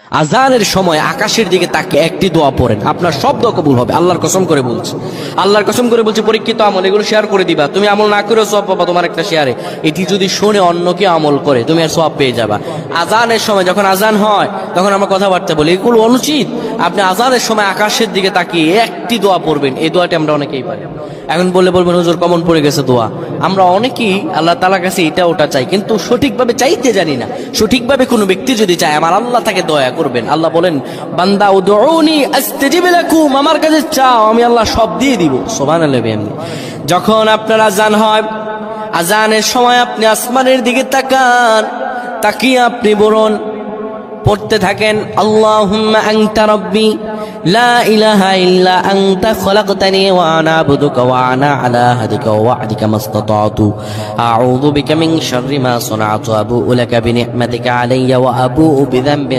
আজানের সময় আকাশের দিকে তাকিয়ে একটি দোয়া পড়েন, আপনার সব দোয়া কবুল হবে। আল্লাহর কসম করে বলছি, আল্লাহর কসম করে বলছি, পরীক্ষিত আমল এগুলো শেয়ার করে দিবা। তুমি আমল না করেও সওয়াব পাবা তোমার একটা শেয়ারে। এটি যদি শুনে অন্য কেউ আমল করে তুমি আর সওয়াব পেয়ে যাবা। আজানের সময় যখন আজান হয় তখন আমরা কথাবার্তা বলি, এগুলো অনুচিত। আপনি আজানের সময় আকাশের দিকে তাকিয়ে একটি দোয়া পড়বেন। এই দোয়াটি আমরা অনেকেই পারি। এখন বলবেন হুজুর কমন পড়ে গেছে দোয়া। আমরা অনেকেই আল্লাহ তাআলার কাছে এটা ওটা চাই, কিন্তু সঠিকভাবে চাইতে জানি না। সঠিকভাবে কোনো ব্যক্তি যদি চায় আমার আল্লাহ তাকে দয়া করবেন। আল্লাহ বলেন, বান্দা উদউনি আস্তাজিব লাকুম, আমার কাছে চাও আমি আল্লাহ সব দিয়ে দিব। সুবহানাল্লাহ। যখন আপনার আজান হয়, আজানের সময় আপনি আসমানের দিকে তাকান, তাকিয়ে আপনি বলুন, পড়তে থাকেন, আল্লাহুম্মা আনতা রাব্বি লা ইলাহা ইল্লা আনতা খলাকতানি ওয়া আনা আবদুকা ওয়া আনা আলা আহদিকা ওয়া ওয়া'দিকা মাসতাতা'তু আউযু বিকা মিন শাররি মা সানা'তু আবু'ু লাকা বিনি'মাতিকা আলাইয়া ওয়া আবু'ু বিযানবি